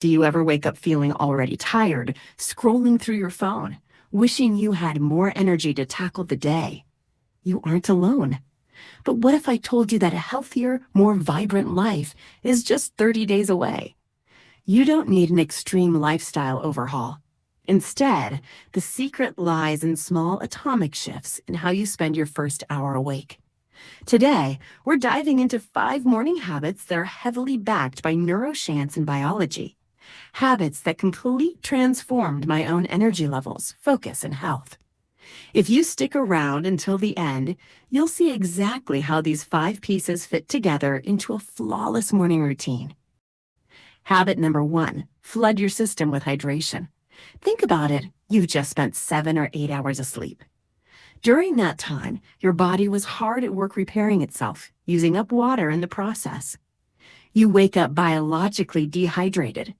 Do you ever wake up feeling already tired, scrolling through your phone, wishing you had more energy to tackle the day? You aren't alone. But what if I told you that a healthier, more vibrant life is just 30 days away? You don't need an extreme lifestyle overhaul. Instead, the secret lies in small atomic shifts in how you spend your first hour awake. Today, we're diving into 5 morning habits that are heavily backed by neuroscience and biology. Habits that completely transformed my own energy levels, focus, and health. If you stick around until the end, you'll see exactly how these 5 pieces fit together into a flawless morning routine. Habit number 1, flood your system with hydration. Think about it, you've just spent 7 or 8 hours asleep. During that time, your body was hard at work repairing itself, using up water in the process. You wake up biologically dehydrated.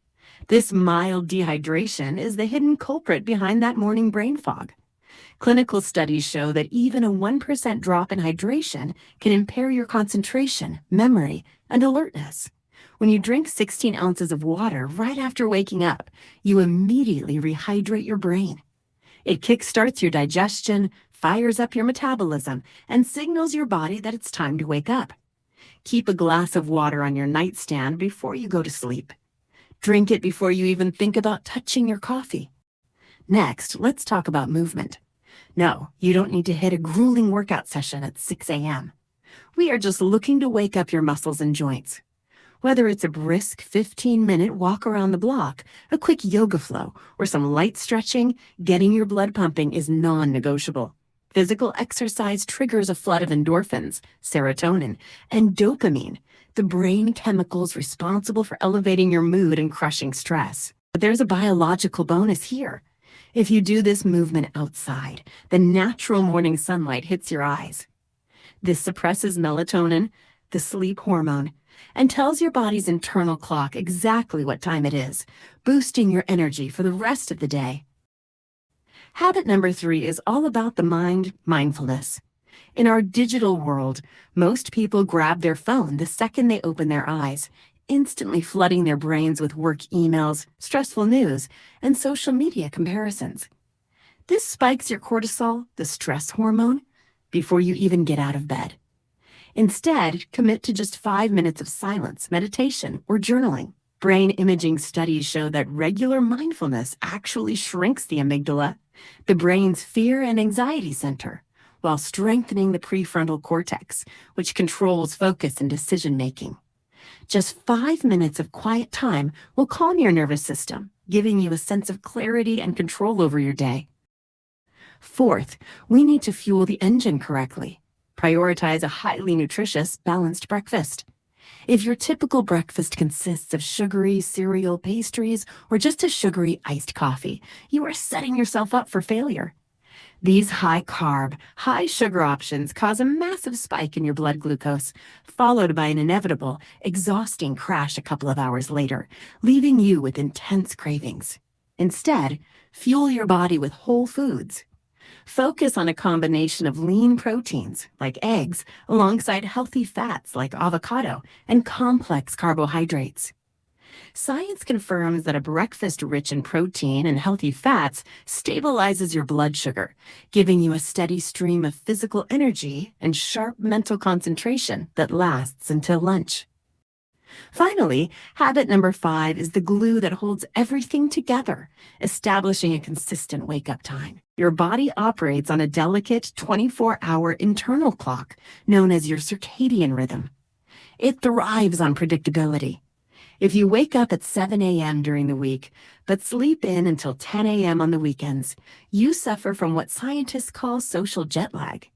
This mild dehydration is the hidden culprit behind that morning brain fog. Clinical studies show that even a 1% drop in hydration can impair your concentration, memory, and alertness. When you drink 16 ounces of water right after waking up, you immediately rehydrate your brain. It kickstarts your digestion, fires up your metabolism, and signals your body that it's time to wake up. Keep a glass of water on your nightstand before you go to sleep. Drink it before you even think about touching your coffee. Next, let's talk about movement. No, you don't need to hit a grueling workout session at 6 a.m. We are just looking to wake up your muscles and joints. Whether it's a brisk 15-minute walk around the block, a quick yoga flow, or some light stretching, getting your blood pumping is non-negotiable. Physical exercise triggers a flood of endorphins, serotonin, and dopamine, the brain chemicals responsible for elevating your mood and crushing stress. But there's a biological bonus here. If you do this movement outside, the natural morning sunlight hits your eyes. This suppresses melatonin, the sleep hormone, and tells your body's internal clock exactly what time it is, boosting your energy for the rest of the day. Habit number 3 is all about the mind, mindfulness. In our digital world, most people grab their phone the second they open their eyes, instantly flooding their brains with work emails, stressful news, and social media comparisons. This spikes your cortisol, the stress hormone, before you even get out of bed. Instead, commit to just 5 minutes of silence, meditation, or journaling. Brain imaging studies show that regular mindfulness actually shrinks the amygdala, the brain's fear and anxiety center, while strengthening the prefrontal cortex, which controls focus and decision-making. Just 5 minutes of quiet time will calm your nervous system, giving you a sense of clarity and control over your day. Fourth, we need to fuel the engine correctly. Prioritize a highly nutritious, balanced breakfast. If your typical breakfast consists of sugary cereal, pastries, or just a sugary iced coffee, you are setting yourself up for failure. These high-carb, high-sugar options cause a massive spike in your blood glucose, followed by an inevitable, exhausting crash a couple of hours later, leaving you with intense cravings. Instead, fuel your body with whole foods. Focus on a combination of lean proteins, like eggs, alongside healthy fats like avocado and complex carbohydrates. Science confirms that a breakfast rich in protein and healthy fats stabilizes your blood sugar, giving you a steady stream of physical energy and sharp mental concentration that lasts until lunch. Finally, habit number 5 is the glue that holds everything together, establishing a consistent wake-up time. Your body operates on a delicate 24-hour internal clock known as your circadian rhythm. It thrives on predictability. If you wake up at 7 a.m. during the week, but sleep in until 10 a.m. on the weekends, you suffer from what scientists call social jet lag.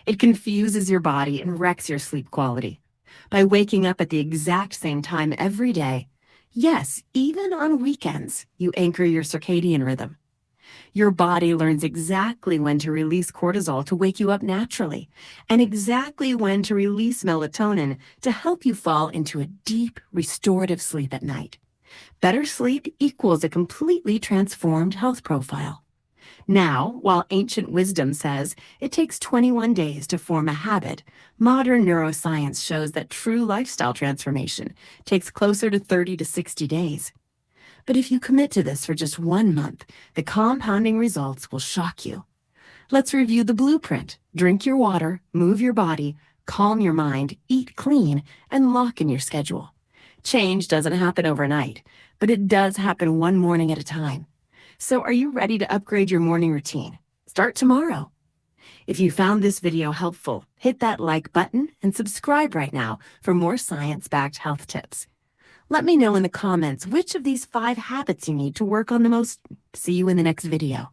It confuses your body and wrecks your sleep quality. By waking up at the exact same time every day, yes, even on weekends, you anchor your circadian rhythm. Your body learns exactly when to release cortisol to wake you up naturally, and exactly when to release melatonin to help you fall into a deep, restorative sleep at night. Better sleep equals a completely transformed health profile. Now, while ancient wisdom says it takes 21 days to form a habit, modern neuroscience shows that true lifestyle transformation takes closer to 30 to 60 days. But if you commit to this for just 1 month, the compounding results will shock you. Let's review the blueprint. Drink your water, move your body, calm your mind, eat clean, and lock in your schedule. Change doesn't happen overnight, but it does happen one morning at a time. So are you ready to upgrade your morning routine? Start tomorrow. If you found this video helpful, hit that like button and subscribe right now for more science-backed health tips. Let me know in the comments which of these 5 habits you need to work on the most. See you in the next video.